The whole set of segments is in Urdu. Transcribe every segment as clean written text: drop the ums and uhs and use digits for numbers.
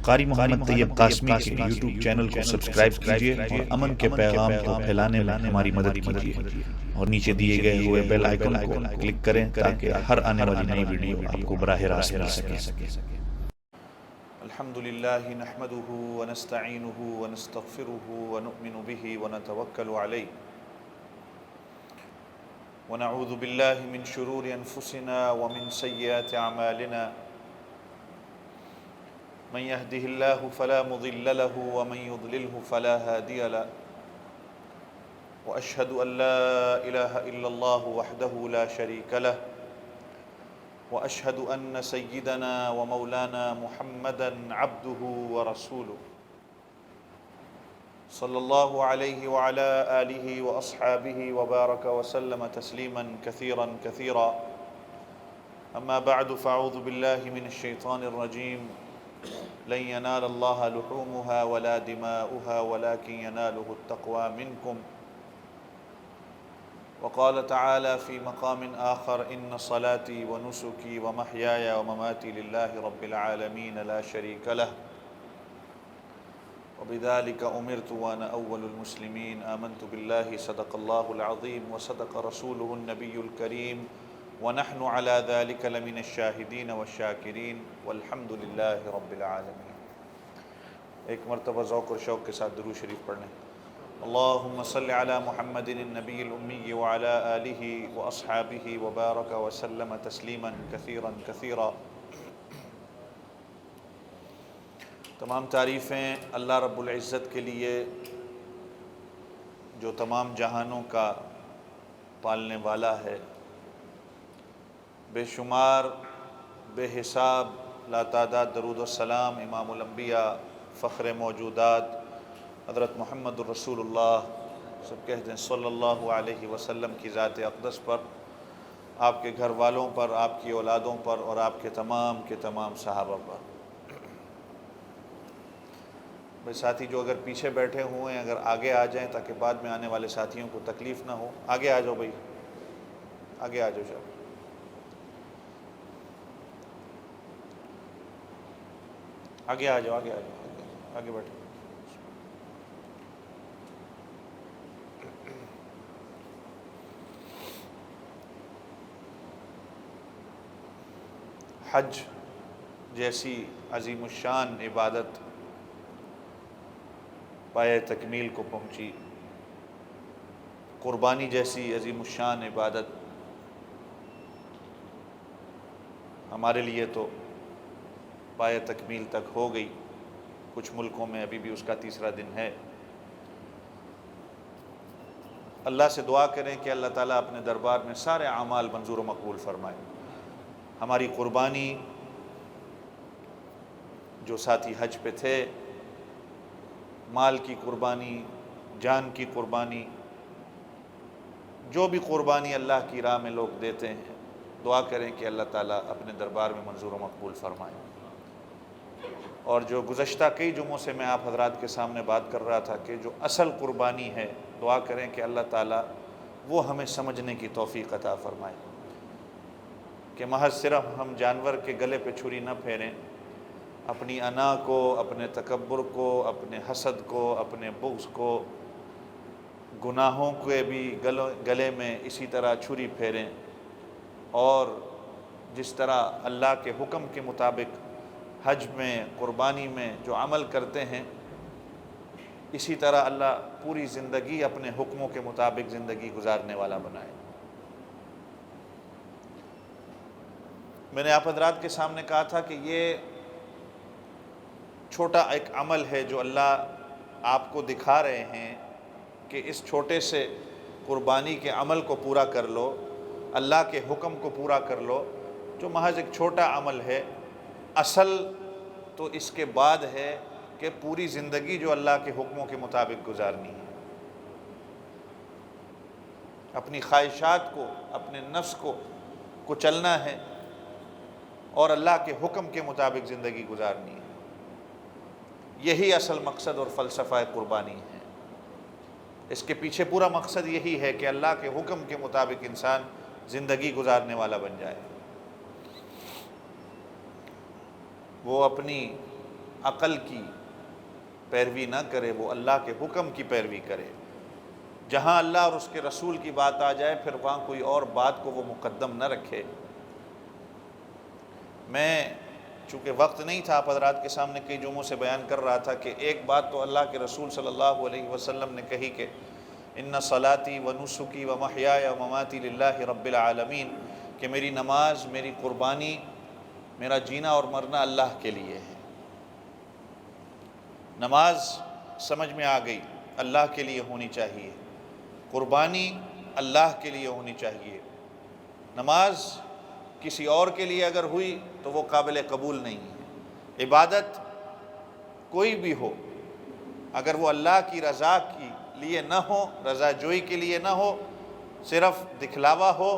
قاری محمد طیب قاسمی کے یوٹیوب چینل کو سبسکرائب کیجیے اور امن کے پیغام کو پھیلانے میں ہماری مدد کیجیے اور نیچے دیے گئے ہوئے بیل آئیکن کو کلک کریں تاکہ ہر آنے والی نئی ویڈیو آپ کو براہ راست مل سکے۔ الحمد للہ نحمده ونستعینه ونستغفره ونؤمن به ونتوکل علیہ ونعوذ باللہ من شرور انفسنا ومن سیئات اعمالنا من يهده الله فلا مضل له ومن يضلله فلا هادي له وأشهد أن لا إله إلا الله وحده لا شريك له وأشهد أن سيدنا ومولانا محمدا عبده ورسوله صلى الله عليه وعلى آله وأصحابه وبارك وسلم تسليما كثيرا كثيرا أما بعد فأعوذ بالله من الشيطان الرجيم لن ينال الله لحومها ولا دماؤها ولكن يناله التقوى منكم وقال تعالى في مقام آخر إن صلاتي ونسكي ومحياي ومماتي لله رب العالمين لا شريك له وبذلك أمرت وأنا أول المسلمين آمنت بالله صدق الله العظيم وصدق رسوله النبي الكريم ونحن على ذلك لمن الشاهدين والشاكرين والحمد لله رب العالمين۔ ایک مرتبہ ذوق اور شوق کے ساتھ درود شریف پڑھ لیں۔ اللهم صل على محمد النبي الأمي وعلى آله وأصحابه وبارك وسلم تسليما كثيرا كثيرا۔ تمام تعریفیں اللہ رب العزت کے لیے جو تمام جہانوں کا پالنے والا ہے، بے شمار بے حساب لا تعداد درود و سلام امام الانبیاء فخر موجودات حضرت محمد الرسول اللہ سب کہتے ہیں صلی اللہ علیہ وسلم کی ذات اقدس پر، آپ کے گھر والوں پر، آپ کی اولادوں پر اور آپ کے تمام صحابہ پر۔ بھائی ساتھی جو اگر پیچھے بیٹھے ہوئے ہیں اگر آگے آ جائیں تاکہ بعد میں آنے والے ساتھیوں کو تکلیف نہ ہو۔ آگے آ جاؤ بھائی، آگے آ جاؤ شاہ، آگے آ جاؤ، آگے بیٹھو۔ حج جیسی عظیم الشان عبادت پایہ تکمیل کو پہنچی، قربانی جیسی عظیم الشان عبادت ہمارے لیے تو پایہ تکمیل تک ہو گئی، کچھ ملکوں میں ابھی بھی اس کا تیسرا دن ہے۔ اللہ سے دعا کریں کہ اللہ تعالیٰ اپنے دربار میں سارے اعمال منظور و مقبول فرمائے۔ ہماری قربانی جو ساتھی حج پہ تھے، مال کی قربانی، جان کی قربانی، جو بھی قربانی اللہ کی راہ میں لوگ دیتے ہیں، دعا کریں کہ اللہ تعالیٰ اپنے دربار میں منظور و مقبول فرمائے۔ اور جو گزشتہ کئی جمعوں سے میں آپ حضرات کے سامنے بات کر رہا تھا کہ جو اصل قربانی ہے، دعا کریں کہ اللہ تعالیٰ وہ ہمیں سمجھنے کی توفیق عطا فرمائے کہ محض صرف ہم جانور کے گلے پہ چھری نہ پھیریں، اپنی انا کو، اپنے تکبر کو، اپنے حسد کو، اپنے بغض کو، گناہوں کے بھی گلے میں اسی طرح چھری پھیریں، اور جس طرح اللہ کے حکم کے مطابق حج میں، قربانی میں جو عمل کرتے ہیں، اسی طرح اللہ پوری زندگی اپنے حکموں کے مطابق زندگی گزارنے والا بنائے۔ میں نے آپ حضرات کے سامنے کہا تھا کہ یہ چھوٹا ایک عمل ہے جو اللہ آپ کو دکھا رہے ہیں کہ اس چھوٹے سے قربانی کے عمل کو پورا کر لو، اللہ کے حکم کو پورا کر لو، جو محض ایک چھوٹا عمل ہے۔ اصل تو اس کے بعد ہے کہ پوری زندگی جو اللہ کے حکموں کے مطابق گزارنی ہے، اپنی خواہشات کو، اپنے نفس کو چلنا ہے اور اللہ کے حکم کے مطابق زندگی گزارنی ہے۔ یہی اصل مقصد اور فلسفہ قربانی ہے۔ اس کے پیچھے پورا مقصد یہی ہے کہ اللہ کے حکم کے مطابق انسان زندگی گزارنے والا بن جائے، وہ اپنی عقل کی پیروی نہ کرے، وہ اللہ کے حکم کی پیروی کرے۔ جہاں اللہ اور اس کے رسول کی بات آ جائے پھر وہاں کوئی اور بات کو وہ مقدم نہ رکھے۔ میں چونکہ وقت نہیں تھا آپ حضرات کے سامنے کئی جمعوں سے بیان کر رہا تھا کہ ایک بات تو اللہ کے رسول صلی اللہ علیہ وسلم نے کہی کہ ان صلاتی و نسکی و محیای و مماتی للہ رب العالمین، کہ میری نماز، میری قربانی، میرا جینا اور مرنا اللہ کے لیے ہے۔ نماز سمجھ میں آ گئی، اللہ کے لیے ہونی چاہیے، قربانی اللہ کے لیے ہونی چاہیے۔ نماز کسی اور کے لیے اگر ہوئی تو وہ قابل قبول نہیں ہے۔ عبادت کوئی بھی ہو، اگر وہ اللہ کی رضا کے لیے نہ ہو، رضا جوئی کے لیے نہ ہو، صرف دکھلاوا ہو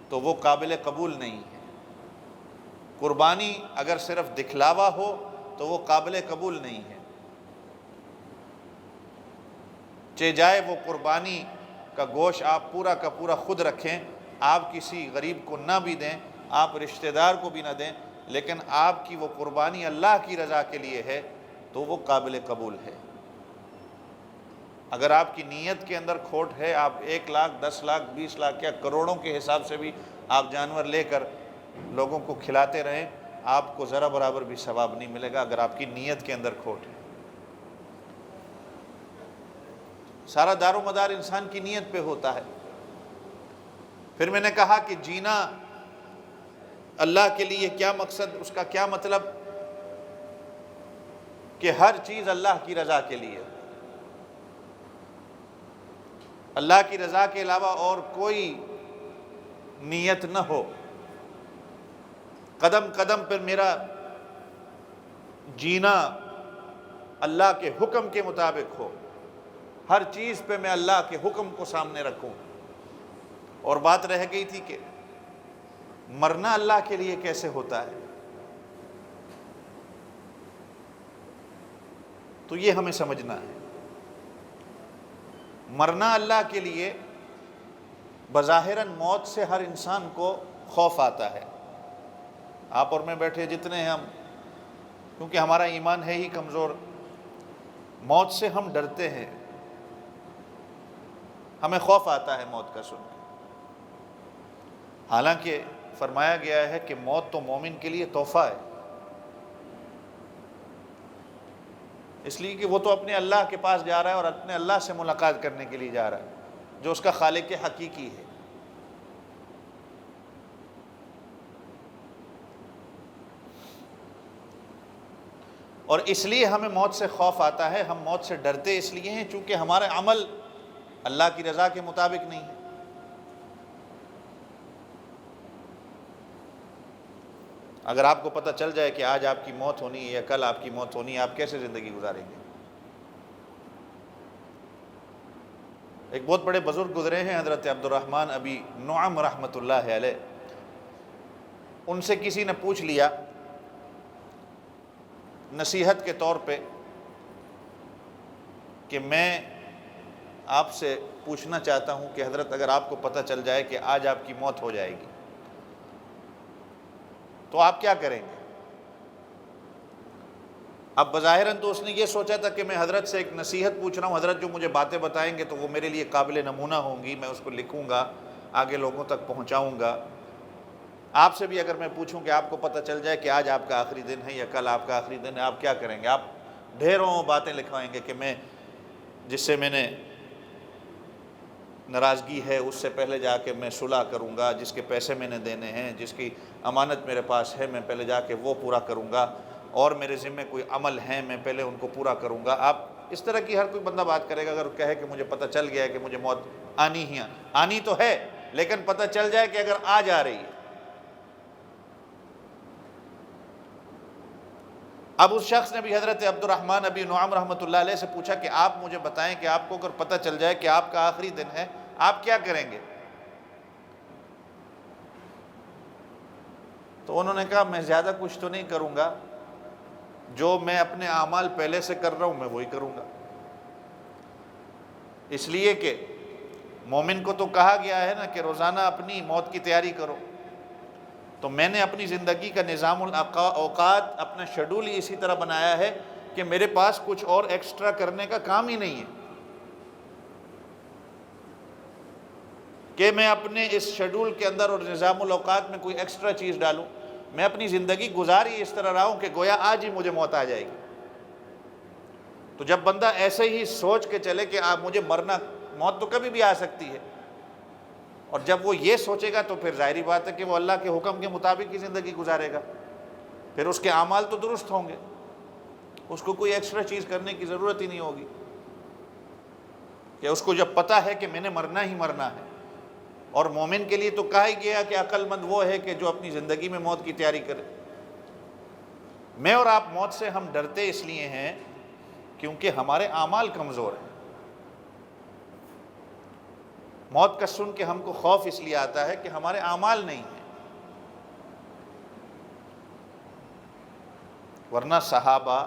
تو وہ قابل قبول نہیں ہے۔ قربانی اگر صرف دکھلاوا ہو تو وہ قابل قبول نہیں ہے۔ چہ جائے وہ قربانی کا گوشت آپ پورا کا پورا خود رکھیں، آپ کسی غریب کو نہ بھی دیں، آپ رشتہ دار کو بھی نہ دیں، لیکن آپ کی وہ قربانی اللہ کی رضا کے لیے ہے تو وہ قابل قبول ہے۔ اگر آپ کی نیت کے اندر کھوٹ ہے، آپ 1 لاکھ 10 لاکھ 20 لاکھ یا کروڑوں کے حساب سے بھی آپ جانور لے کر لوگوں کو کھلاتے رہیں، آپ کو ذرا برابر بھی ثواب نہیں ملے گا اگر آپ کی نیت کے اندر کھوٹ ہے۔ سارا دار و مدار انسان کی نیت پہ ہوتا ہے۔ پھر میں نے کہا کہ جینا اللہ کے لیے کیا مقصد، اس کا کیا مطلب، کہ ہر چیز اللہ کی رضا کے لیے، اللہ کی رضا کے علاوہ اور کوئی نیت نہ ہو۔ قدم قدم پر میرا جینا اللہ کے حکم کے مطابق ہو، ہر چیز پہ میں اللہ کے حکم کو سامنے رکھوں۔ اور بات رہ گئی تھی کہ مرنا اللہ کے لیے کیسے ہوتا ہے، تو یہ ہمیں سمجھنا ہے۔ مرنا اللہ کے لیے بظاہراً موت سے ہر انسان کو خوف آتا ہے۔ آپ اور میں بیٹھے جتنے ہیں ہم، کیونکہ ہمارا ایمان ہے ہی کمزور، موت سے ہم ڈرتے ہیں، ہمیں خوف آتا ہے موت کا سن کے۔ حالانکہ فرمایا گیا ہے کہ موت تو مومن کے لیے تحفہ ہے، اس لیے کہ وہ تو اپنے اللہ کے پاس جا رہا ہے اور اپنے اللہ سے ملاقات کرنے کے لیے جا رہا ہے جو اس کا خالق حقیقی ہے۔ اور اس لیے ہمیں موت سے خوف آتا ہے، ہم موت سے ڈرتے اس لیے ہیں چونکہ ہمارے عمل اللہ کی رضا کے مطابق نہیں ہے۔ اگر آپ کو پتہ چل جائے کہ آج آپ کی موت ہونی ہے یا کل آپ کی موت ہونی ہے، آپ کیسے زندگی گزاریں گے؟ ایک بہت بڑے بزرگ گزرے ہیں حضرت عبدالرحمن ابی نعم رحمۃ اللہ علیہ، ان سے کسی نے پوچھ لیا نصیحت کے طور پہ کہ میں آپ سے پوچھنا چاہتا ہوں کہ حضرت اگر آپ کو پتہ چل جائے کہ آج آپ کی موت ہو جائے گی تو آپ کیا کریں گے؟ اب بظاہراً تو اس نے یہ سوچا تھا کہ میں حضرت سے ایک نصیحت پوچھ رہا ہوں، حضرت جو مجھے باتیں بتائیں گے تو وہ میرے لیے قابل نمونہ ہوں گی، میں اس کو لکھوں گا، آگے لوگوں تک پہنچاؤں گا۔ آپ سے بھی اگر میں پوچھوں کہ آپ کو پتہ چل جائے کہ آج آپ کا آخری دن ہے یا کل آپ کا آخری دن ہے، آپ کیا کریں گے؟ آپ ڈھیروں باتیں لکھوائیں گے کہ میں جس سے میں نے ناراضگی ہے اس سے پہلے جا کے میں صلح کروں گا، جس کے پیسے میں نے دینے ہیں، جس کی امانت میرے پاس ہے میں پہلے جا کے وہ پورا کروں گا، اور میرے ذمہ کوئی عمل ہیں میں پہلے ان کو پورا کروں گا۔ آپ اس طرح کی ہر کوئی بندہ بات کرے گا۔ اگر کہے کہ مجھے پتہ چل گیا ہے کہ مجھے موت آنی تو ہے، لیکن پتہ چل جائے کہ اگر آ جا رہی ہے، اب اس شخص نے بھی حضرت عبدالرحمن ابی نعم رحمۃ اللہ علیہ سے پوچھا کہ آپ مجھے بتائیں کہ آپ کو اگر پتہ چل جائے کہ آپ کا آخری دن ہے، آپ کیا کریں گے؟ تو انہوں نے کہا میں زیادہ کچھ تو نہیں کروں گا، جو میں اپنے اعمال پہلے سے کر رہا ہوں میں وہی کروں گا۔ اس لیے کہ مومن کو تو کہا گیا ہے نا کہ روزانہ اپنی موت کی تیاری کرو، تو میں نے اپنی زندگی کا نظام الاوقات، اپنا شیڈول ہی اسی طرح بنایا ہے کہ میرے پاس کچھ اور ایکسٹرا کرنے کا کام ہی نہیں ہے کہ میں اپنے اس شیڈول کے اندر اور نظام الاوقات میں کوئی ایکسٹرا چیز ڈالوں۔ میں اپنی زندگی گزار ہی اس طرح رہا ہوں کہ گویا آج ہی مجھے موت آ جائے گی۔ تو جب بندہ ایسے ہی سوچ کے چلے کہ مجھے مرنا، موت تو کبھی بھی آ سکتی ہے، اور جب وہ یہ سوچے گا تو پھر ظاہری بات ہے کہ وہ اللہ کے حکم کے مطابق ہی زندگی گزارے گا، پھر اس کے اعمال تو درست ہوں گے، اس کو کوئی ایکسٹرا چیز کرنے کی ضرورت ہی نہیں ہوگی، کہ اس کو جب پتہ ہے کہ میں نے مرنا ہی مرنا ہے۔ اور مومن کے لیے تو کہا ہی گیا کہ عقل مند وہ ہے کہ جو اپنی زندگی میں موت کی تیاری کرے۔ میں اور آپ موت سے ہم ڈرتے اس لیے ہیں کیونکہ ہمارے اعمال کمزور ہیں۔ موت کا سن کے ہم کو خوف اس لیے آتا ہے کہ ہمارے اعمال نہیں ہیں، ورنہ صحابہ،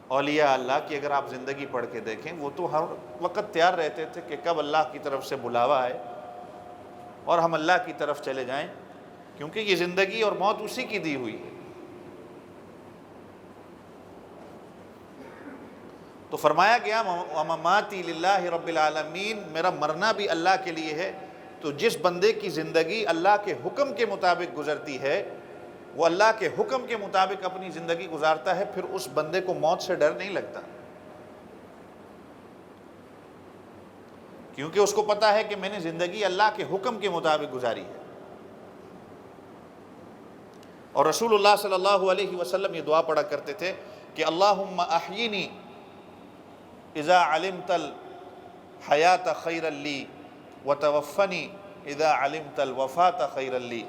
اولیاء اللہ کی اگر آپ زندگی پڑھ کے دیکھیں، وہ تو ہر وقت تیار رہتے تھے کہ کب اللہ کی طرف سے بلاوا آئے اور ہم اللہ کی طرف چلے جائیں، کیونکہ یہ زندگی اور موت اسی کی دی ہوئی ہے۔ تو فرمایا گیا وَمَمَاتِي لِلَّهِ رَبِّ الْعَالَمِينَ، میرا مرنا بھی اللہ کے لیے ہے۔ تو جس بندے کی زندگی اللہ کے حکم کے مطابق گزرتی ہے، وہ اللہ کے حکم کے مطابق اپنی زندگی گزارتا ہے، پھر اس بندے کو موت سے ڈر نہیں لگتا، کیونکہ اس کو پتہ ہے کہ میں نے زندگی اللہ کے حکم کے مطابق گزاری ہے۔ اور رسول اللہ صلی اللہ علیہ وسلم یہ دعا پڑھا کرتے تھے کہ اللہم احیینی اذا علمت الحیات خیرا لی وتوفنی اذا علمت الوفات خیرا لی،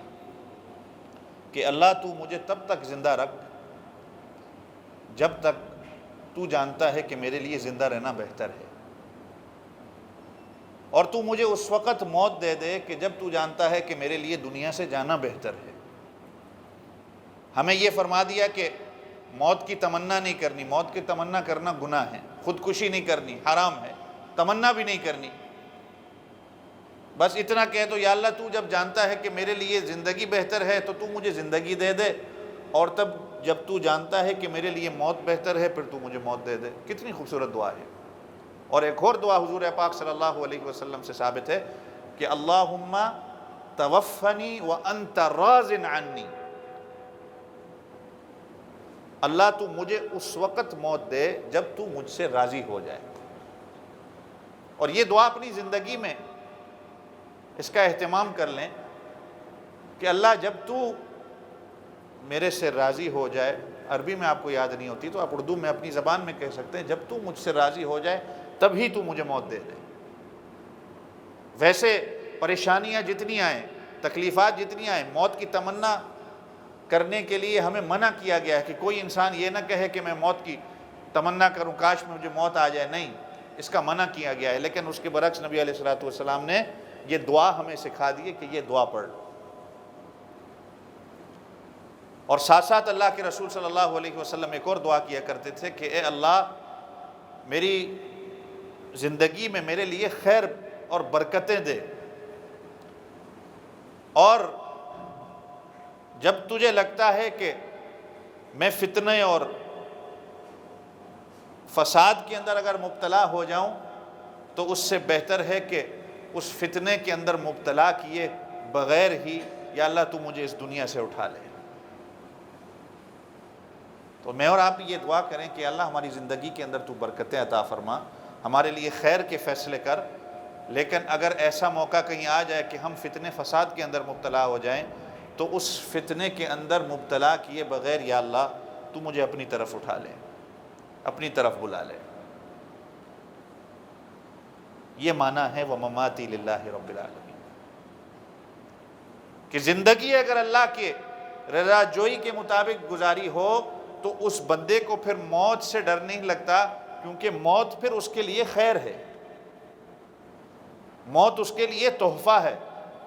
کہ اللہ تو مجھے تب تک زندہ رکھ جب تک تو جانتا ہے کہ میرے لیے زندہ رہنا بہتر ہے، اور تو مجھے اس وقت موت دے دے کہ جب تو جانتا ہے کہ میرے لیے دنیا سے جانا بہتر ہے۔ ہمیں یہ فرما دیا کہ موت کی تمنا نہیں کرنی، موت کی تمنا کرنا گناہ ہے، خودکشی نہیں کرنی، حرام ہے، تمنا بھی نہیں کرنی۔ بس اتنا کہہ دو یا اللہ تو جب جانتا ہے کہ میرے لیے زندگی بہتر ہے تو مجھے زندگی دے دے، اور تب جب تو جانتا ہے کہ میرے لیے موت بہتر ہے پھر تو مجھے موت دے دے۔ کتنی خوبصورت دعا ہے۔ اور ایک اور دعا حضور پاک صلی اللہ علیہ وسلم سے ثابت ہے کہ اللہم توفنی وانت راض عنی، اللہ تو مجھے اس وقت موت دے جب تو مجھ سے راضی ہو جائے۔ اور یہ دعا اپنی زندگی میں اس کا اہتمام کر لیں کہ اللہ جب تو میرے سے راضی ہو جائے، عربی میں آپ کو یاد نہیں ہوتی تو آپ اردو میں اپنی زبان میں کہہ سکتے ہیں، جب تو مجھ سے راضی ہو جائے تبھی تو مجھے موت دے دے۔ ویسے پریشانیاں جتنی آئیں، تکلیفات جتنی آئیں، موت کی تمنا کرنے کے لیے ہمیں منع کیا گیا ہے کہ کوئی انسان یہ نہ کہے کہ میں موت کی تمنا کروں، کاش مجھے موت آ جائے، نہیں، اس کا منع کیا گیا ہے۔ لیکن اس کے برعکس نبی علیہ السلام نے یہ دعا ہمیں سکھا دی ہے کہ یہ دعا پڑھ لو۔ اور ساتھ ساتھ اللہ کے رسول صلی اللہ علیہ وسلم ایک اور دعا کیا کرتے تھے کہ اے اللہ میری زندگی میں میرے لیے خیر اور برکتیں دے، اور جب تجھے لگتا ہے کہ میں فتنے اور فساد کے اندر اگر مبتلا ہو جاؤں تو اس سے بہتر ہے کہ اس فتنے کے اندر مبتلا کیے بغیر ہی یا اللہ تو مجھے اس دنیا سے اٹھا لے۔ تو میں اور آپ یہ دعا کریں کہ اللہ ہماری زندگی کے اندر تو برکتیں عطا فرما، ہمارے لیے خیر کے فیصلے کر، لیکن اگر ایسا موقع کہیں آ جائے کہ ہم فتنے فساد کے اندر مبتلا ہو جائیں تو اس فتنے کے اندر مبتلا کیے بغیر یا اللہ تو مجھے اپنی طرف اٹھا لے، اپنی طرف بلا لے۔ یہ معنی ہے وَمَمَاتِي لِلَّهِ رَبِّ الْعَالَمِينَ، کہ زندگی اگر اللہ کے رضا جوئی کے مطابق گزاری ہو تو اس بندے کو پھر موت سے ڈر نہیں لگتا، کیونکہ موت پھر اس کے لیے خیر ہے، موت اس کے لیے تحفہ ہے،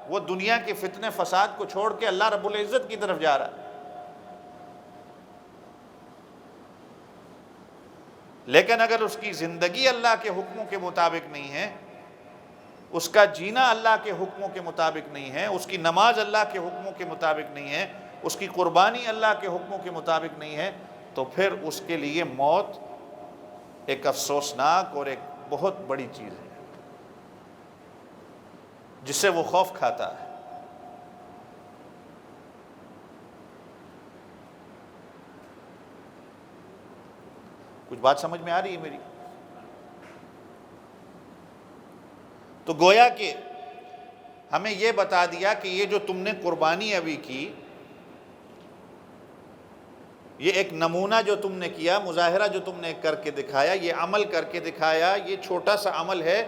وہ دنیا کے فتنے فساد کو چھوڑ کے اللہ رب العزت کی طرف جا رہا ہے۔ لیکن اگر اس کی زندگی اللہ کے حکموں کے مطابق نہیں ہے اس کا جینا اللہ کے حکموں کے مطابق نہیں ہے، اس کی نماز اللہ کے حکموں کے مطابق نہیں ہے، اس کی قربانی اللہ کے حکموں کے مطابق نہیں ہے، تو پھر اس کے لیے موت ایک افسوسناک اور ایک بہت بڑی چیز ہے جس سے وہ خوف کھاتا ہے۔ کچھ بات سمجھ میں آ رہی ہے میری؟ تو گویا کہ ہمیں یہ بتا دیا کہ یہ جو تم نے قربانی ابھی کی، یہ ایک نمونہ جو تم نے کیا، مظاہرہ جو تم نے کر کے دکھایا، یہ عمل کر کے دکھایا، یہ چھوٹا سا عمل ہے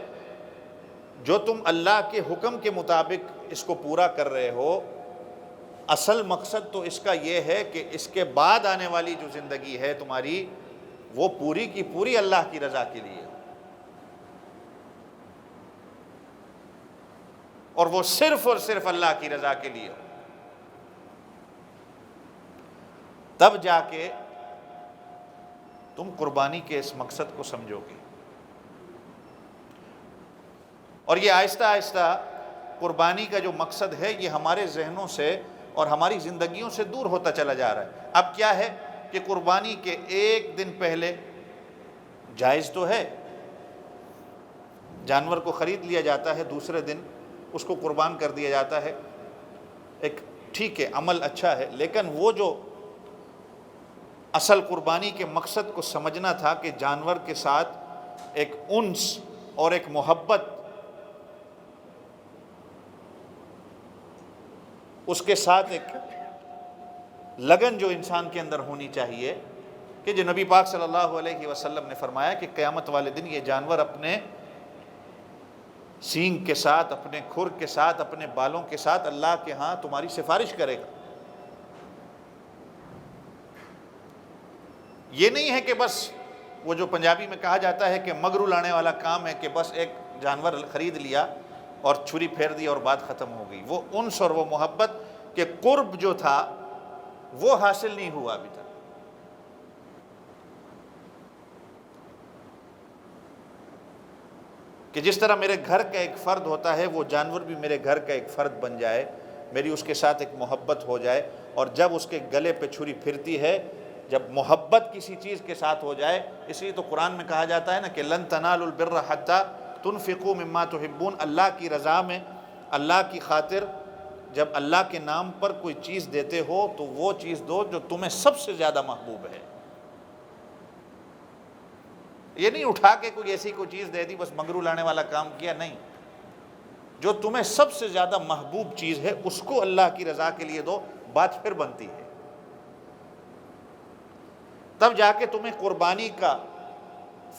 جو تم اللہ کے حکم کے مطابق اس کو پورا کر رہے ہو۔ اصل مقصد تو اس کا یہ ہے کہ اس کے بعد آنے والی جو زندگی ہے تمہاری، وہ پوری کی پوری اللہ کی رضا کے لیے ہو، اور وہ صرف اور صرف اللہ کی رضا کے لیے ہو۔ تب جا کے تم قربانی کے اس مقصد کو سمجھو گے، اور یہ آہستہ آہستہ قربانی کا جو مقصد ہے یہ ہمارے ذہنوں سے اور ہماری زندگیوں سے دور ہوتا چلا جا رہا ہے۔ اب کیا ہے کہ قربانی کے ایک دن پہلے جائز تو ہے، جانور کو خرید لیا جاتا ہے، دوسرے دن اس کو قربان کر دیا جاتا ہے، ایک ٹھیک ہے، عمل اچھا ہے، لیکن وہ جو اصل قربانی کے مقصد کو سمجھنا تھا کہ جانور کے ساتھ ایک انس اور ایک محبت، اس کے ساتھ ایک لگن جو انسان کے اندر ہونی چاہیے، کہ جو نبی پاک صلی اللہ علیہ وسلم نے فرمایا کہ قیامت والے دن یہ جانور اپنے سینگ کے ساتھ، اپنے کھر کے ساتھ، اپنے بالوں کے ساتھ اللہ کے ہاں تمہاری سفارش کرے گا۔ یہ نہیں ہے کہ بس وہ جو پنجابی میں کہا جاتا ہے کہ مگرو لانے والا کام ہے کہ بس ایک جانور خرید لیا اور چھری پھیر دی اور بات ختم ہو گئی۔ وہ انس اور وہ محبت کے قرب جو تھا وہ حاصل نہیں ہوا ابھی تک۔ کہ جس طرح میرے گھر کا ایک فرد ہوتا ہے، وہ جانور بھی میرے گھر کا ایک فرد بن جائے، میری اس کے ساتھ ایک محبت ہو جائے، اور جب اس کے گلے پہ چھری پھرتی ہے، جب محبت کسی چیز کے ساتھ ہو جائے، اس لیے تو قرآن میں کہا جاتا ہے نا کہ لن تنالوا البر حتی تنفقوا مما تحبون، اللہ کی رضا میں، اللہ کی خاطر جب اللہ کے نام پر کوئی چیز دیتے ہو تو وہ چیز دو جو تمہیں سب سے زیادہ محبوب ہے۔ یہ نہیں اٹھا کے کوئی ایسی کوئی چیز دے دی، بس مگرو لانے والا کام کیا، نہیں، جو تمہیں سب سے زیادہ محبوب چیز ہے اس کو اللہ کی رضا کے لیے دو، بات پھر بنتی ہے۔ تب جا کے تمہیں قربانی کا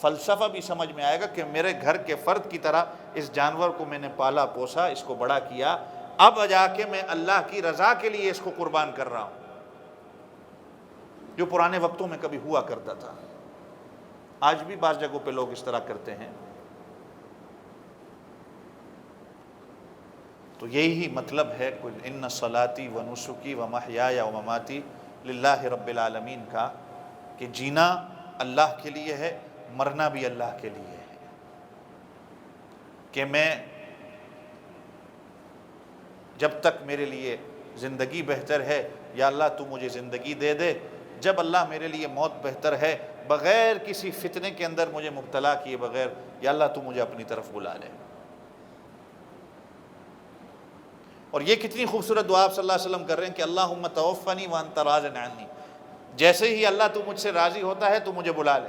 فلسفہ بھی سمجھ میں آئے گا کہ میرے گھر کے فرد کی طرح اس جانور کو میں نے پالا پوسا، اس کو بڑا کیا، اب جا کے میں اللہ کی رضا کے لیے اس کو قربان کر رہا ہوں، جو پرانے وقتوں میں کبھی ہوا کرتا تھا۔ آج بھی بعض جگہوں پہ لوگ اس طرح کرتے ہیں۔ تو یہی مطلب ہے قل ان صلاتی و نسکی و محیای و مماتی للہ رب العالمین کا، کہ جینا اللہ کے لیے ہے، مرنا بھی اللہ کے لیے ہے، کہ میں جب تک میرے لیے زندگی بہتر ہے یا اللہ تو مجھے زندگی دے دے، جب اللہ میرے لیے موت بہتر ہے، بغیر کسی فتنے کے اندر مجھے مبتلا کیے بغیر، یا اللہ تو مجھے اپنی طرف بلا لے۔ اور یہ کتنی خوبصورت دعا آپ صلی اللہ علیہ وسلم کر رہے ہیں کہ اللہم توفنی وانت راض عنی، جیسے ہی اللہ تو مجھ سے راضی ہوتا ہے تو مجھے بلا لے۔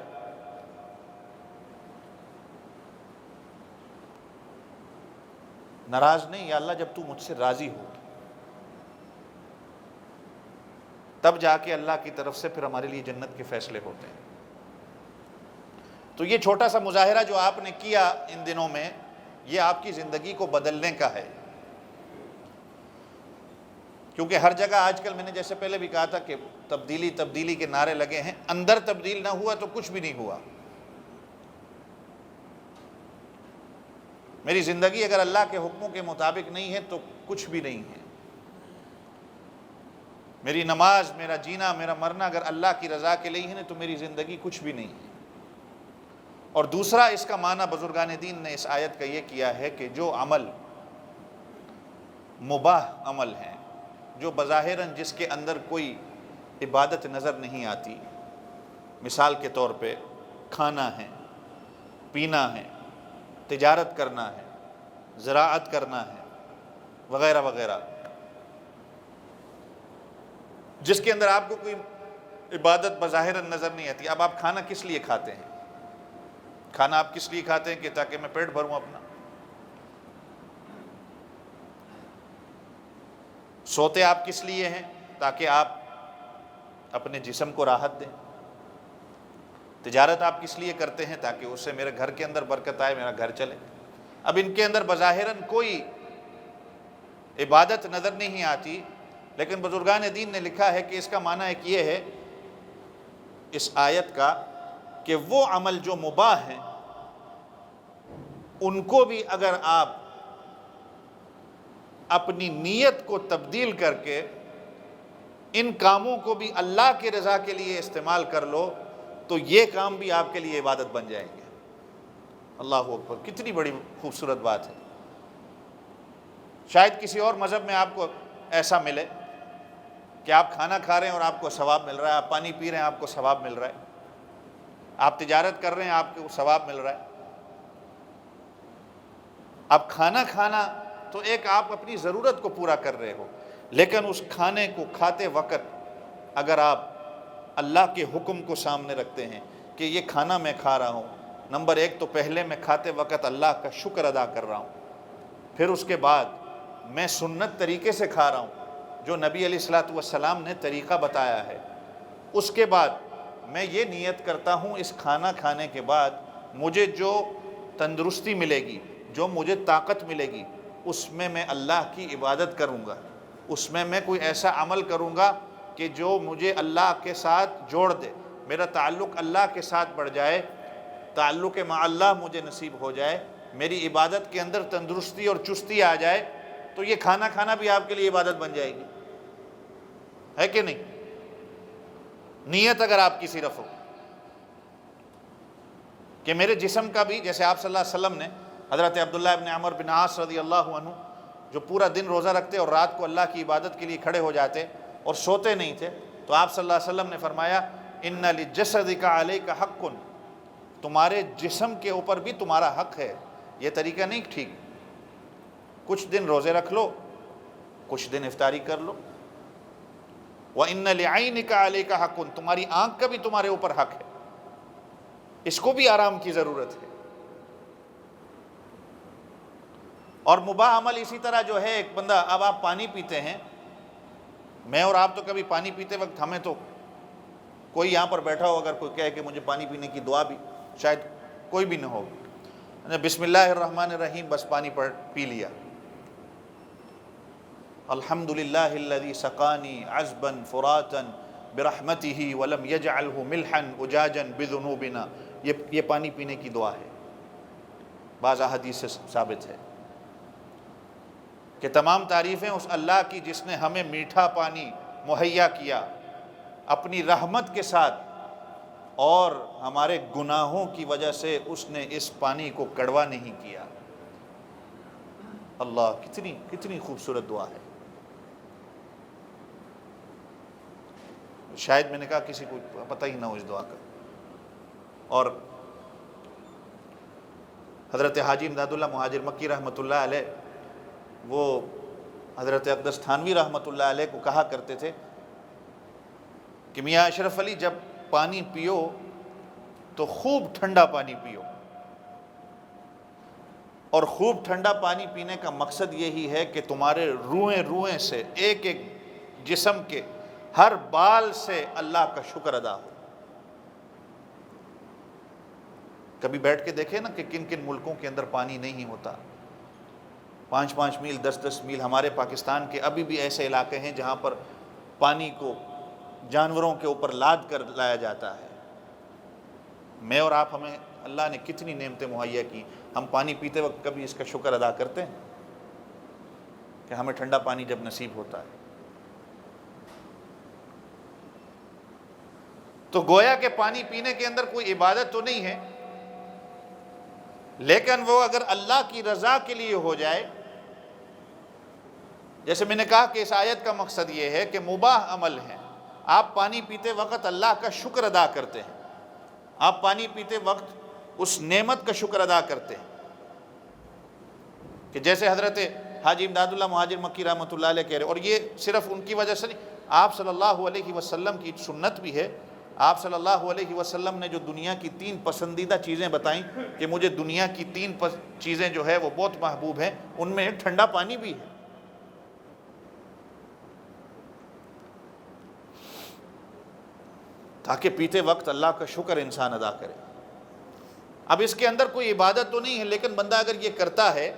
ناراض نہیں، یا اللہ جب تو مجھ سے راضی ہو، تب جا کے اللہ کی طرف سے پھر ہمارے لیے جنت کے فیصلے ہوتے ہیں۔ تو یہ چھوٹا سا مظاہرہ جو آپ نے کیا ان دنوں میں، یہ آپ کی زندگی کو بدلنے کا ہے، کیونکہ ہر جگہ آج کل میں نے جیسے پہلے بھی کہا تھا کہ تبدیلی تبدیلی کے نعرے لگے ہیں، اندر تبدیل نہ ہوا تو کچھ بھی نہیں ہوا۔ میری زندگی اگر اللہ کے حکموں کے مطابق نہیں ہے تو کچھ بھی نہیں ہے۔ میری نماز، میرا جینا، میرا مرنا اگر اللہ کی رضا کے لیے ہے تو میری زندگی کچھ بھی نہیں ہے۔ اور دوسرا اس کا معنی بزرگان دین نے اس آیت کا یہ کیا ہے کہ جو عمل مباح عمل ہیں، جو بظاہراً جس کے اندر کوئی عبادت نظر نہیں آتی، مثال کے طور پہ کھانا ہے، پینا ہے، تجارت کرنا ہے، زراعت کرنا ہے، وغیرہ وغیرہ، جس کے اندر آپ کو کوئی عبادت بظاہراً نظر نہیں آتی۔ اب آپ کھانا کس لیے کھاتے ہیں؟ کھانا آپ کس لیے کھاتے ہیں؟ کہ تاکہ میں پیٹ بھروں اپنا۔ سوتے آپ کس لیے ہیں؟ تاکہ آپ اپنے جسم کو راحت دیں۔ تجارت آپ کس لیے کرتے ہیں؟ تاکہ اس سے میرے گھر کے اندر برکت آئے، میرا گھر چلے۔ اب ان کے اندر بظاہراً کوئی عبادت نظر نہیں آتی، لیکن بزرگان دین نے لکھا ہے کہ اس کا معنی ایک یہ ہے اس آیت کا کہ وہ عمل جو مباح ہیں ان کو بھی اگر آپ اپنی نیت کو تبدیل کر کے ان کاموں کو بھی اللہ کی رضا کے لیے استعمال کر لو تو یہ کام بھی آپ کے لیے عبادت بن جائیں گے۔ اللہ اکبر، کتنی بڑی خوبصورت بات ہے۔ شاید کسی اور مذہب میں آپ کو ایسا ملے کہ آپ کھانا کھا رہے ہیں اور آپ کو ثواب مل رہا ہے، آپ پانی پی رہے ہیں آپ کو ثواب مل رہا ہے، آپ تجارت کر رہے ہیں آپ کو ثواب مل رہا ہے۔ اب کھانا کھانا تو ایک آپ اپنی ضرورت کو پورا کر رہے ہو، لیکن اس کھانے کو کھاتے وقت اگر آپ اللہ کے حکم کو سامنے رکھتے ہیں کہ یہ کھانا میں کھا رہا ہوں، نمبر ایک تو پہلے میں کھاتے وقت اللہ کا شکر ادا کر رہا ہوں، پھر اس کے بعد میں سنت طریقے سے کھا رہا ہوں جو نبی علیہ الصلوۃ والسلام نے طریقہ بتایا ہے، اس کے بعد میں یہ نیت کرتا ہوں اس کھانا کھانے کے بعد مجھے جو تندرستی ملے گی، جو مجھے طاقت ملے گی، اس میں اللہ کی عبادت کروں گا، اس میں کوئی ایسا عمل کروں گا کہ جو مجھے اللہ کے ساتھ جوڑ دے، میرا تعلق اللہ کے ساتھ بڑھ جائے، تعلق مع اللہ مجھے نصیب ہو جائے، میری عبادت کے اندر تندرستی اور چستی آ جائے، تو یہ کھانا کھانا بھی آپ کے لیے عبادت بن جائے گی، ہے کہ نہیں؟ نیت اگر آپ کی صرف ہو کہ میرے جسم کا بھی، جیسے آپ صلی اللہ علیہ وسلم نے حضرت عبداللہ ابن عمر بن عاص رضی اللہ عنہ جو پورا دن روزہ رکھتے اور رات کو اللہ کی عبادت کے لیے کھڑے ہو جاتے اور سوتے نہیں تھے، تو آپ صلی اللہ علیہ وسلم نے فرمایا ان لجسدک علیک حق، تمہارے جسم کے اوپر بھی تمہارا حق ہے۔ یہ طریقہ نہیں ٹھیک، کچھ دن روزے رکھ لو، کچھ دن افطاری کر لو۔ وَإِنَّ لِعَيْنِكَ عَلَيْكَ حَقٌ، تمہاری آنکھ کا بھی تمہارے اوپر حق ہے، اس کو بھی آرام کی ضرورت ہے۔ اور مباح عمل اسی طرح جو ہے، ایک بندہ، اب آپ پانی پیتے ہیں، میں اور آپ تو کبھی پانی پیتے وقت ہمیں تو کوئی یہاں پر بیٹھا ہو اگر کوئی کہے کہ مجھے پانی پینے کی دعا بھی شاید کوئی بھی نہ ہو، بسم اللہ الرحمن الرحیم بس پانی پی لیا، الحمدللہ الذی سقانی عذبا فراتا برحمتہ ولم یجعلہ ملحا اجاجا بذنوبنا، یہ پانی پینے کی دعا ہے، بعض احادیث سے ثابت ہے کہ تمام تعریفیں اس اللہ کی جس نے ہمیں میٹھا پانی مہیا کیا اپنی رحمت کے ساتھ، اور ہمارے گناہوں کی وجہ سے اس نے اس پانی کو کڑوا نہیں کیا۔ اللہ، کتنی خوبصورت دعا ہے۔ شاید میں نے کہا کسی کو پتہ ہی نہ ہو اس دعا کا۔ اور حضرت حاجی امداد اللہ مہاجر مکی رحمۃ اللہ علیہ، وہ حضرت اقدس تھانوی رحمۃ اللہ علیہ کو کہا کرتے تھے کہ میاں اشرف علی جب پانی پیو تو خوب ٹھنڈا پانی پیو، اور خوب ٹھنڈا پانی پینے کا مقصد یہی ہے کہ تمہارے روئیں سے، ایک ایک جسم کے ہر بال سے اللہ کا شکر ادا ہو۔ کبھی بیٹھ کے دیکھیں نا کہ کن کن ملکوں کے اندر پانی نہیں ہوتا، 5 میل 10 میل، ہمارے پاکستان کے ابھی بھی ایسے علاقے ہیں جہاں پر پانی کو جانوروں کے اوپر لاد کر لایا جاتا ہے۔ میں اور آپ، ہمیں اللہ نے کتنی نعمتیں مہیا کی، ہم پانی پیتے وقت کبھی اس کا شکر ادا کرتے ہیں کہ ہمیں ٹھنڈا پانی جب نصیب ہوتا ہے؟ تو گویا کہ پانی پینے کے اندر کوئی عبادت تو نہیں ہے، لیکن وہ اگر اللہ کی رضا کے لیے ہو جائے، جیسے میں نے کہا کہ اس آیت کا مقصد یہ ہے کہ مباح عمل ہے، آپ پانی پیتے وقت اللہ کا شکر ادا کرتے ہیں، آپ پانی پیتے وقت اس نعمت کا شکر ادا کرتے ہیں، کہ جیسے حضرت حاجی امداد اللہ مہاجر مکی رحمۃ اللہ علیہ کہہ رہے، اور یہ صرف ان کی وجہ سے نہیں، آپ صلی اللہ علیہ وسلم کی سنت بھی ہے۔ آپ صلی اللہ علیہ وسلم نے جو دنیا کی 3 پسندیدہ چیزیں بتائیں کہ مجھے دنیا کی 3 چیزیں جو ہے وہ بہت محبوب ہیں، ان میں ٹھنڈا پانی بھی ہے۔ تاکہ پیتے وقت اللہ کا شکر انسان ادا کرے۔ اب اس کے اندر کوئی عبادت تو نہیں ہے، لیکن بندہ اگر یہ کرتا ہے،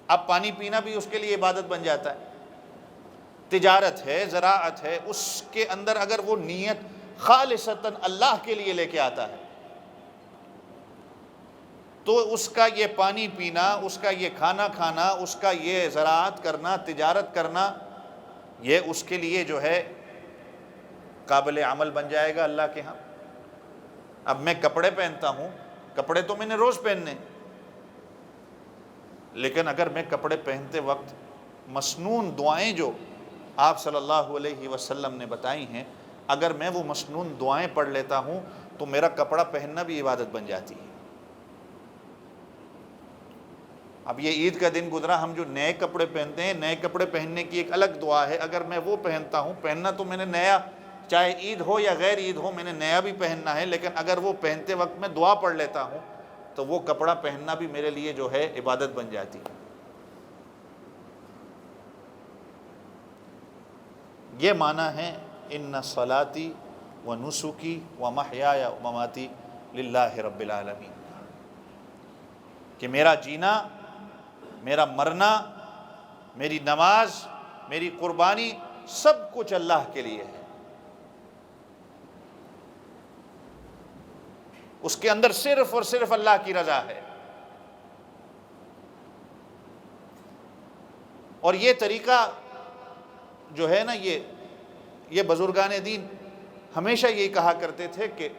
اب پانی پینا بھی اس کے لیے عبادت بن جاتا ہے، تجارت ہے، زراعت ہے، اس کے اندر اگر وہ نیت خالصتاً اللہ کے لیے لے کے آتا ہے تو اس کا یہ پانی پینا، اس کا یہ کھانا کھانا، اس کا یہ زراعت کرنا، تجارت کرنا، یہ اس کے لیے جو ہے قابل عمل بن جائے گا اللہ کے ہاں۔ اب میں کپڑے پہنتا ہوں، کپڑے تو میں نے روز پہننے، لیکن اگر میں کپڑے پہنتے وقت مسنون دعائیں جو آپ صلی اللہ علیہ وسلم نے بتائی ہیں، اگر میں وہ مسنون دعائیں پڑھ لیتا ہوں تو میرا کپڑا پہننا بھی عبادت بن جاتی ہے۔ اب یہ عید کا دن گزرا، ہم جو نئے کپڑے پہنتے ہیں، نئے کپڑے پہننے کی ایک الگ دعا ہے، اگر میں وہ پہنتا ہوں، پہننا تو میں نے نیا، چاہے عید ہو یا غیر عید ہو، میں نے نیا بھی پہننا ہے، لیکن اگر وہ پہنتے وقت میں دعا پڑھ لیتا ہوں تو وہ کپڑا پہننا بھی میرے لیے جو ہے عبادت بن جاتی ہے۔ یہ معنی ہے ان صلاتی و نسکی و محیایا و مماتی للہ رب العالمین، کہ میرا جینا، میرا مرنا، میری نماز، میری قربانی، سب کچھ اللہ کے لیے ہے۔ اس کے اندر صرف اور صرف اللہ کی رضا ہے۔ اور یہ طریقہ جو ہے نا، یہ بزرگان دین ہمیشہ یہی کہا کرتے تھے کہ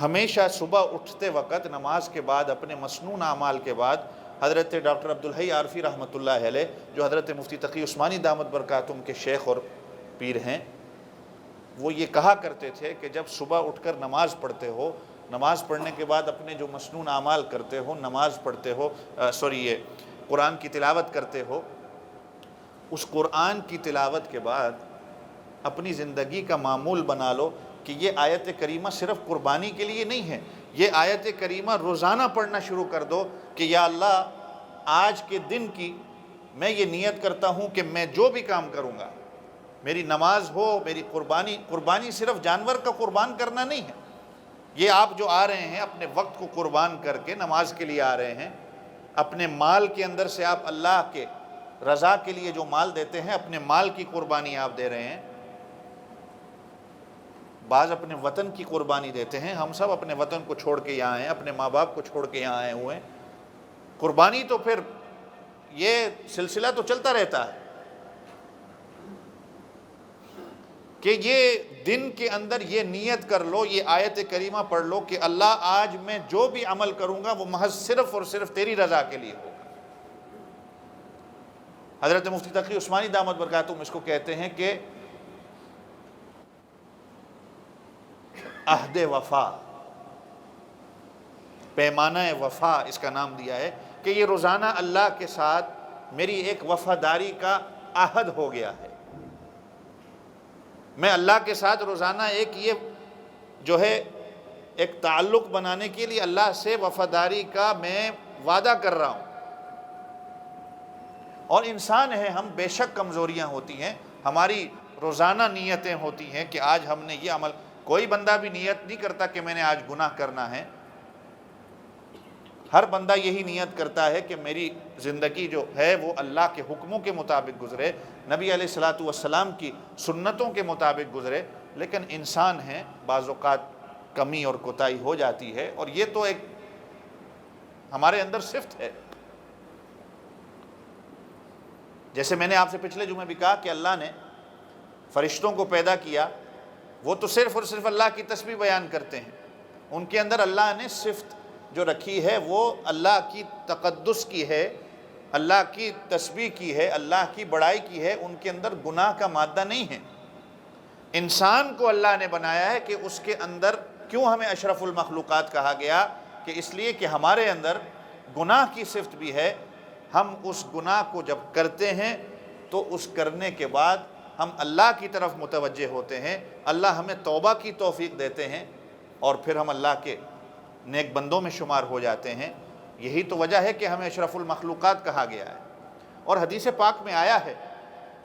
ہمیشہ صبح اٹھتے وقت نماز کے بعد، اپنے مسنون اعمال کے بعد، حضرت ڈاکٹر عبدالحی عارفی رحمۃ اللہ علیہ، جو حضرت مفتی تقی عثمانی دامت برکاتہم کے شیخ اور پیر ہیں، وہ یہ کہا کرتے تھے کہ جب صبح اٹھ کر نماز پڑھتے ہو، نماز پڑھنے کے بعد اپنے جو مسنون اعمال کرتے ہو، نماز پڑھتے ہو، یہ قرآن کی تلاوت کرتے ہو، اس قرآن کی تلاوت کے بعد اپنی زندگی کا معمول بنا لو کہ یہ آیت کریمہ صرف قربانی کے لیے نہیں ہے، یہ آیت کریمہ روزانہ پڑھنا شروع کر دو کہ یا اللہ، آج کے دن کی میں یہ نیت کرتا ہوں کہ میں جو بھی کام کروں گا، میری نماز ہو، میری قربانی صرف جانور کا قربان کرنا نہیں ہے، یہ آپ جو آ رہے ہیں اپنے وقت کو قربان کر کے نماز کے لیے آ رہے ہیں، اپنے مال کے اندر سے آپ اللہ کے رضا کے لیے جو مال دیتے ہیں، اپنے مال کی قربانی آپ دے رہے ہیں، بعض اپنے وطن کی قربانی دیتے ہیں، ہم سب اپنے وطن کو چھوڑ کے یہاں آئے ہیں، اپنے ماں باپ کو چھوڑ کے یہاں آئے ہوئے ہیں، قربانی تو پھر یہ سلسلہ تو چلتا رہتا ہے کہ یہ دن کے اندر یہ نیت کر لو، یہ آیت کریمہ پڑھ لو کہ اللہ، آج میں جو بھی عمل کروں گا وہ محض صرف اور صرف تیری رضا کے لیے ہوگا۔ حضرت مفتی تقی عثمانی دامت برکاتہم اس کو کہتے ہیں کہ عہد وفا، پیمانہ وفا اس کا نام دیا ہے، کہ یہ روزانہ اللہ کے ساتھ میری ایک وفاداری کا عہد ہو گیا ہے، میں اللہ کے ساتھ روزانہ ایک یہ جو ہے ایک تعلق بنانے کے لیے اللہ سے وفاداری کا میں وعدہ کر رہا ہوں۔ اور انسان ہے ہم، بے شک کمزوریاں ہوتی ہیں، ہماری روزانہ نیتیں ہوتی ہیں کہ آج ہم نے یہ عمل، کوئی بندہ بھی نیت نہیں کرتا کہ میں نے آج گناہ کرنا ہے، ہر بندہ یہی نیت کرتا ہے کہ میری زندگی جو ہے وہ اللہ کے حکموں کے مطابق گزرے، نبی علیہ الصلاۃ والسلام کی سنتوں کے مطابق گزرے، لیکن انسان ہے، بعض اوقات کمی اور کوتاہی ہو جاتی ہے، اور یہ تو ایک ہمارے اندر صفت ہے۔ جیسے میں نے آپ سے پچھلے جمعے بھی کہا کہ اللہ نے فرشتوں کو پیدا کیا، وہ تو صرف اور صرف اللہ کی تسبیح بیان کرتے ہیں، ان کے اندر اللہ نے صفت جو رکھی ہے وہ اللہ کی تقدس کی ہے، اللہ کی تسبیح کی ہے، اللہ کی بڑائی کی ہے، ان کے اندر گناہ کا مادہ نہیں ہے۔ انسان کو اللہ نے بنایا ہے کہ اس کے اندر، کیوں ہمیں اشرف المخلوقات کہا گیا؟ کہ اس لیے کہ ہمارے اندر گناہ کی صفت بھی ہے۔ ہم اس گناہ کو جب کرتے ہیں تو اس کرنے کے بعد ہم اللہ کی طرف متوجہ ہوتے ہیں، اللہ ہمیں توبہ کی توفیق دیتے ہیں، اور پھر ہم اللہ کے نیک بندوں میں شمار ہو جاتے ہیں۔ یہی تو وجہ ہے کہ ہمیں اشرف المخلوقات کہا گیا ہے۔ اور حدیث پاک میں آیا ہے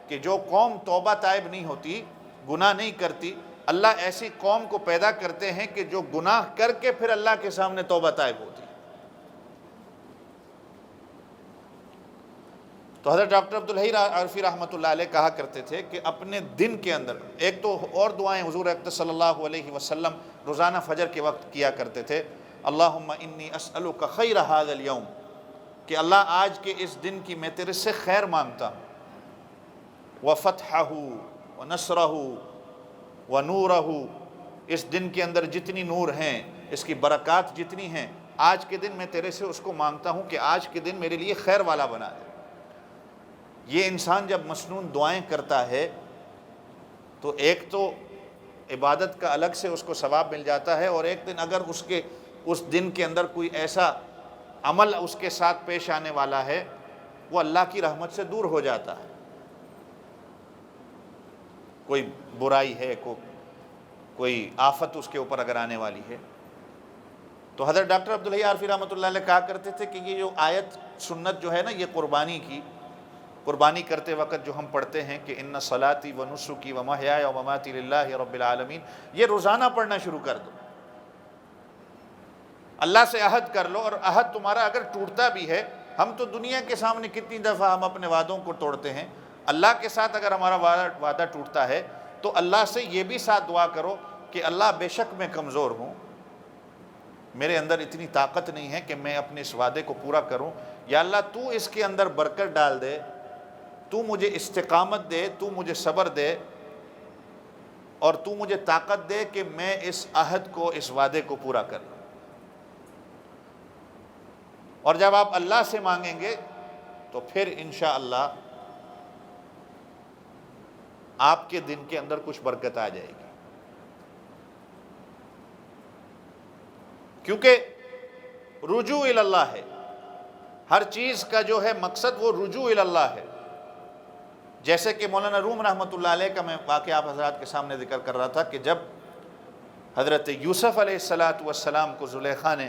کہ جو قوم توبہ تائب نہیں ہوتی، گناہ نہیں کرتی، اللہ ایسی قوم کو پیدا کرتے ہیں کہ جو گناہ کر کے پھر اللہ کے سامنے توبہ تائب ہوتی ہے۔ تو حضرت ڈاکٹر عبدالحی عارفی رحمۃ اللہ علیہ کہا کرتے تھے کہ اپنے دن کے اندر ایک تو اور دعائیں حضور اقدس صلی اللہ علیہ وسلم روزانہ فجر کے وقت کیا کرتے تھے، اللہم انی اسألک خیر ھذا الیوم، کہ اللہ آج کے اس دن کی میں تیرے سے خیر مانگتا ہوں، وفتحہ ونصرہ ونورہ، اس دن کے اندر جتنی نور ہیں، اس کی برکات جتنی ہیں، آج کے دن میں تیرے سے اس کو مانگتا ہوں کہ آج کے دن میرے لیے خیر والا بنا دے۔ یہ انسان جب مسنون دعائیں کرتا ہے تو ایک تو عبادت کا الگ سے اس کو ثواب مل جاتا ہے، اور ایک دن اگر اس دن کے اندر کوئی ایسا عمل اس کے ساتھ پیش آنے والا ہے، وہ اللہ کی رحمت سے دور ہو جاتا ہے۔ کوئی برائی ہے، کوئی آفت اس کے اوپر اگر آنے والی ہے، تو حضرت ڈاکٹر عبدالحی عارفی رحمۃ اللہ علیہ کہا کرتے تھے کہ یہ جو آیت سنت جو ہے نا، یہ قربانی کرتے وقت جو ہم پڑھتے ہیں کہ ان صلاتی و نسکی و محیای و مماتی للہ رب العالمین، یہ روزانہ پڑھنا شروع کر دو۔ اللہ سے عہد کر لو، اور عہد تمہارا اگر ٹوٹتا بھی ہے، ہم تو دنیا کے سامنے کتنی دفعہ ہم اپنے وعدوں کو توڑتے ہیں، اللہ کے ساتھ اگر ہمارا وعدہ ٹوٹتا ہے تو اللہ سے یہ بھی ساتھ دعا کرو کہ اللہ بے شک میں کمزور ہوں، میرے اندر اتنی طاقت نہیں ہے کہ میں اپنے اس وعدے کو پورا کروں، یا اللہ تو اس کے اندر برکت ڈال دے، تو مجھے استقامت دے، تو مجھے صبر دے، اور تو مجھے طاقت دے کہ میں اس عہد کو، اس وعدے کو پورا کر لوں۔ اور جب آپ اللہ سے مانگیں گے تو پھر انشاءاللہ آپ کے دن کے اندر کچھ برکت آ جائے گی، کیونکہ رجوع اللہ ہے، ہر چیز کا جو ہے مقصد وہ رجوع اللہ ہے۔ جیسے کہ مولانا روم رحمۃ اللہ علیہ کا میں واقعہ آپ حضرات کے سامنے ذکر کر رہا تھا کہ جب حضرت یوسف علیہ السلام کو زلیخا نے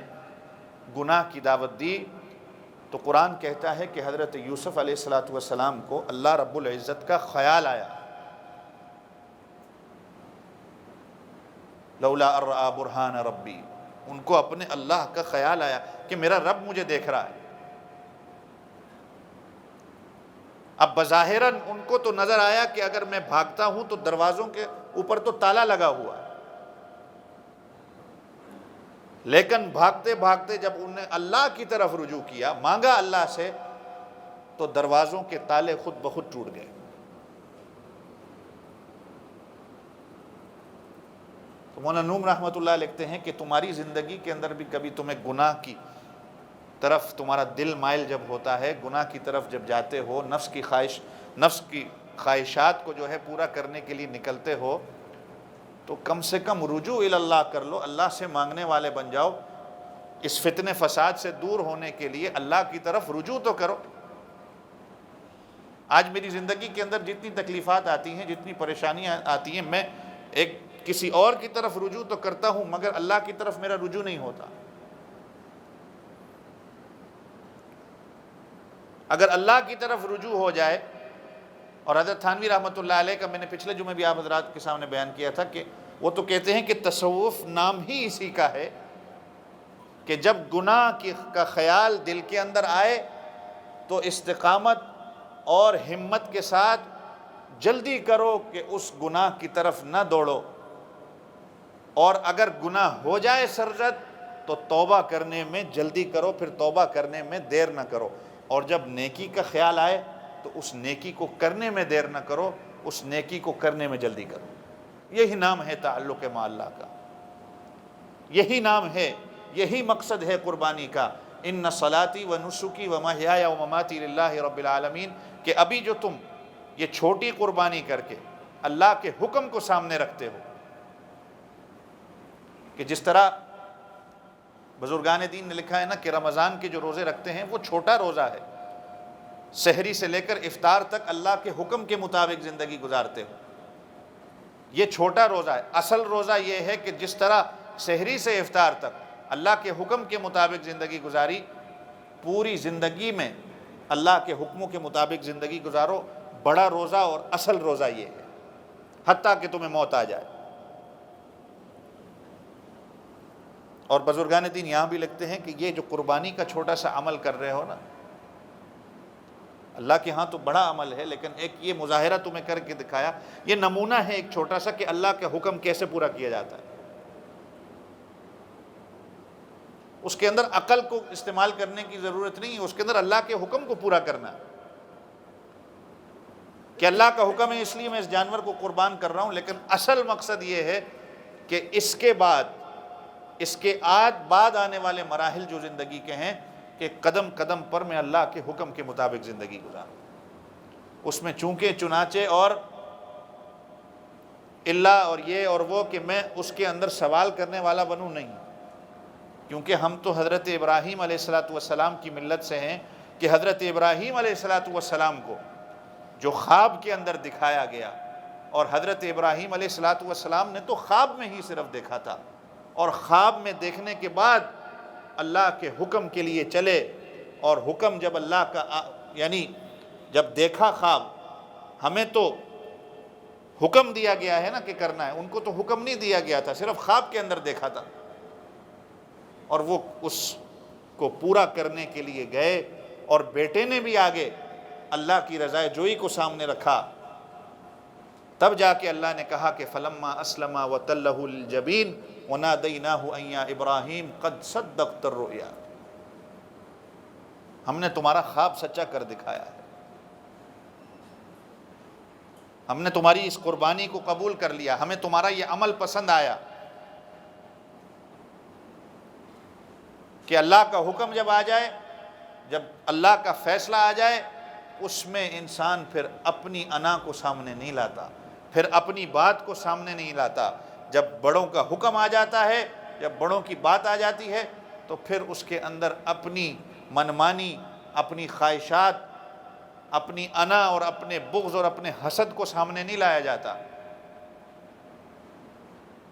گناہ کی دعوت دی، تو قرآن کہتا ہے کہ حضرت یوسف علیہ السلام کو اللہ رب العزت کا خیال آیا، لولا ان رأى برہان ربی، ان کو اپنے اللہ کا خیال آیا کہ میرا رب مجھے دیکھ رہا ہے۔ اب بظاہراً ان کو تو نظر آیا کہ اگر میں بھاگتا ہوں تو دروازوں کے اوپر تو تالا لگا ہوا ہے، لیکن بھاگتے بھاگتے جب انہوں نے اللہ کی طرف رجوع کیا، مانگا اللہ سے، تو دروازوں کے تالے خود بخود ٹوٹ گئے۔ تو مولانا نوم رحمۃ اللہ لکھتے ہیں کہ تمہاری زندگی کے اندر بھی کبھی تمہیں گناہ کی طرف تمہارا دل مائل جب ہوتا ہے، گناہ کی طرف جب جاتے ہو، نفس کی خواہشات کو جو ہے پورا کرنے کے لیے نکلتے ہو، تو کم سے کم رجوع اللہ کر لو، اللہ سے مانگنے والے بن جاؤ، اس فتنے فساد سے دور ہونے کے لیے اللہ کی طرف رجوع تو کرو۔ آج میری زندگی کے اندر جتنی تکلیفات آتی ہیں، جتنی پریشانیاں آتی ہیں، میں ایک کسی اور کی طرف رجوع تو کرتا ہوں، مگر اللہ کی طرف میرا رجوع نہیں ہوتا۔ اگر اللہ کی طرف رجوع ہو جائے، اور حضرت تھانوی رحمۃ اللہ علیہ کا میں نے پچھلے جمعے بھی آپ حضرات کے سامنے بیان کیا تھا کہ وہ تو کہتے ہیں کہ تصوف نام ہی اسی کا ہے کہ جب گناہ کا خیال دل کے اندر آئے تو استقامت اور ہمت کے ساتھ جلدی کرو کہ اس گناہ کی طرف نہ دوڑو، اور اگر گناہ ہو جائے سرزد تو توبہ کرنے میں جلدی کرو، پھر توبہ کرنے میں دیر نہ کرو، اور جب نیکی کا خیال آئے تو اس نیکی کو کرنے میں دیر نہ کرو، اس نیکی کو کرنے میں جلدی کرو۔ یہی نام ہے تعلق مع اللہ کا، یہی نام ہے یہی مقصد ہے قربانی کا، ان صلاتی و نسکی و محیایا و مماتی للہ رب العالمین، کہ ابھی جو تم یہ چھوٹی قربانی کر کے اللہ کے حکم کو سامنے رکھتے ہو، کہ جس طرح بزرگان دین نے لکھا ہے نا کہ رمضان کے جو روزے رکھتے ہیں وہ چھوٹا روزہ ہے، سحری سے لے کر افطار تک اللہ کے حکم کے مطابق زندگی گزارتے ہو، یہ چھوٹا روزہ ہے۔ اصل روزہ یہ ہے کہ جس طرح سحری سے افطار تک اللہ کے حکم کے مطابق زندگی گزاری، پوری زندگی میں اللہ کے حکموں کے مطابق زندگی گزارو۔ بڑا روزہ اور اصل روزہ یہ ہے، حتیٰ کہ تمہیں موت آ جائے۔ اور بزرگان دین یہاں بھی لکھتے ہیں کہ یہ جو قربانی کا چھوٹا سا عمل کر رہے ہو نا، اللہ کے ہاں تو بڑا عمل ہے، لیکن ایک یہ مظاہرہ تمہیں کر کے دکھایا، یہ نمونہ ہے ایک چھوٹا سا کہ اللہ کا حکم کیسے پورا کیا جاتا ہے۔ اس کے اندر عقل کو استعمال کرنے کی ضرورت نہیں ہے، اس کے اندر اللہ کے حکم کو پورا کرنا ہے، کہ اللہ کا حکم ہے اس لیے میں اس جانور کو قربان کر رہا ہوں، لیکن اصل مقصد یہ ہے کہ اس کے بعد آنے والے مراحل جو زندگی کے ہیں، کہ قدم قدم پر میں اللہ کے حکم کے مطابق زندگی گزاروں، اس میں چونکہ چنانچہ اور اللہ اور یہ اور وہ کہ میں اس کے اندر سوال کرنے والا بنوں نہیں، کیونکہ ہم تو حضرت ابراہیم علیہ السلام کی ملت سے ہیں، کہ حضرت ابراہیم علیہ السلام کو جو خواب کے اندر دکھایا گیا، اور حضرت ابراہیم علیہ السلام نے تو خواب میں ہی صرف دیکھا تھا، اور خواب میں دیکھنے کے بعد اللہ کے حکم کے لیے چلے، اور حکم جب اللہ کا یعنی جب دیکھا خواب، ہمیں تو حکم دیا گیا ہے نا کہ کرنا ہے، ان کو تو حکم نہیں دیا گیا تھا، صرف خواب کے اندر دیکھا تھا، اور وہ اس کو پورا کرنے کے لیے گئے، اور بیٹے نے بھی آگے اللہ کی رضا جوئی کو سامنے رکھا، تب جا کے اللہ نے کہا کہ فلما اسلما وتلہ للجبین ونادیناہ ان یا ابراہیم قد صدقت الرؤیا، ہم نے تمہارا خواب سچا کر دکھایا ہے، ہم نے تمہاری اس قربانی کو قبول کر لیا، ہمیں تمہارا یہ عمل پسند آیا، کہ اللہ کا حکم جب آ جائے، جب اللہ کا فیصلہ آ جائے، اس میں انسان پھر اپنی انا کو سامنے نہیں لاتا، پھر اپنی بات کو سامنے نہیں لاتا۔ جب بڑوں کا حکم آ جاتا ہے، جب بڑوں کی بات آ جاتی ہے، تو پھر اس کے اندر اپنی منمانی، اپنی خواہشات، اپنی انا اور اپنے بغض اور اپنے حسد کو سامنے نہیں لایا جاتا،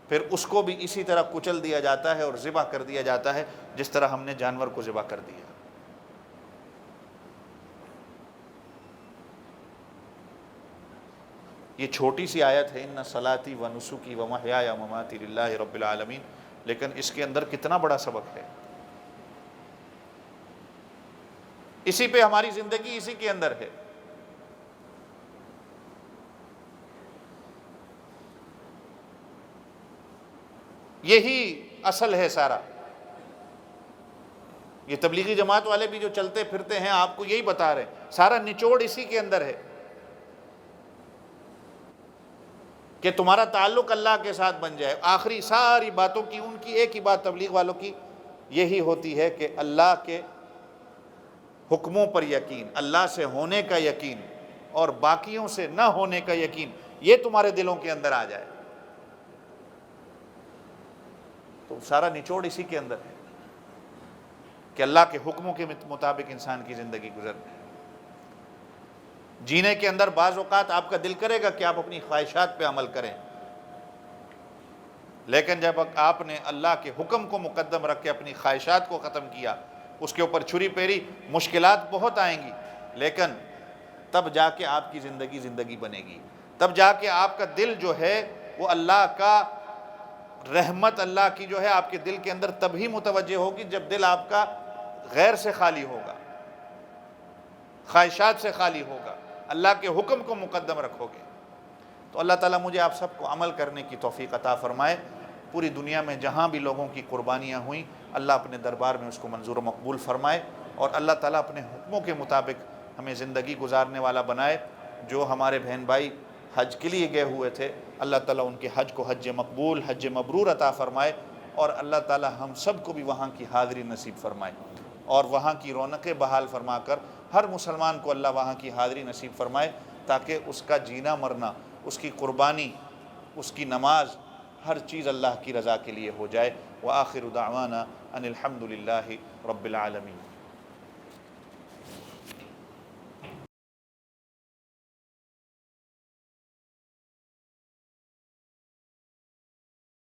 پھر اس کو بھی اسی طرح کچل دیا جاتا ہے اور ذبح کر دیا جاتا ہے، جس طرح ہم نے جانور کو ذبح کر دیا۔ یہ چھوٹی سی آیت ہے، ان صلاتی و نسکی و محیایا و مماتی للہ رب العالمین، لیکن اس کے اندر کتنا بڑا سبق ہے، اسی پہ ہماری زندگی اسی کے اندر ہے۔ یہی اصل ہے سارا۔ یہ تبلیغی جماعت والے بھی جو چلتے پھرتے ہیں آپ کو یہی بتا رہے ہیں، سارا نچوڑ اسی کے اندر ہے، کہ تمہارا تعلق اللہ کے ساتھ بن جائے۔ آخری ساری باتوں کی ان کی ایک ہی بات تبلیغ والوں کی یہی ہوتی ہے کہ اللہ کے حکموں پر یقین، اللہ سے ہونے کا یقین اور باقیوں سے نہ ہونے کا یقین، یہ تمہارے دلوں کے اندر آ جائے۔ تو سارا نچوڑ اسی کے اندر ہے کہ اللہ کے حکموں کے مطابق انسان کی زندگی گزرے۔ جینے کے اندر بعض اوقات آپ کا دل کرے گا کہ آپ اپنی خواہشات پہ عمل کریں، لیکن جب آپ نے اللہ کے حکم کو مقدم رکھ کے اپنی خواہشات کو ختم کیا، اس کے اوپر چھری پھیری، مشکلات بہت آئیں گی، لیکن تب جا کے آپ کی زندگی بنے گی، تب جا کے آپ کا دل جو ہے وہ اللہ کا رحمت، اللہ کی جو ہے آپ کے دل کے اندر تبھی متوجہ ہوگی جب دل آپ کا غیر سے خالی ہوگا، خواہشات سے خالی ہوگا، اللہ کے حکم کو مقدم رکھو گے۔ تو اللہ تعالیٰ مجھے آپ سب کو عمل کرنے کی توفیق عطا فرمائے۔ پوری دنیا میں جہاں بھی لوگوں کی قربانیاں ہوئیں، اللہ اپنے دربار میں اس کو منظور و مقبول فرمائے، اور اللہ تعالیٰ اپنے حکموں کے مطابق ہمیں زندگی گزارنے والا بنائے۔ جو ہمارے بہن بھائی حج کے لیے گئے ہوئے تھے، اللہ تعالیٰ ان کے حج کو حج مقبول، حج مبرور عطا فرمائے، اور اللہ تعالی ہم سب کو بھی وہاں کی حاضری نصیب فرمائے اور وہاں کی رونقیں بحال فرما کر ہر مسلمان کو اللہ وہاں کی حاضری نصیب فرمائے، تاکہ اس کا جینا مرنا، اس کی قربانی، اس کی نماز، ہر چیز اللہ کی رضا کے لیے ہو جائے۔ وآخر دعوانا ان الحمد للہ رب العالمین۔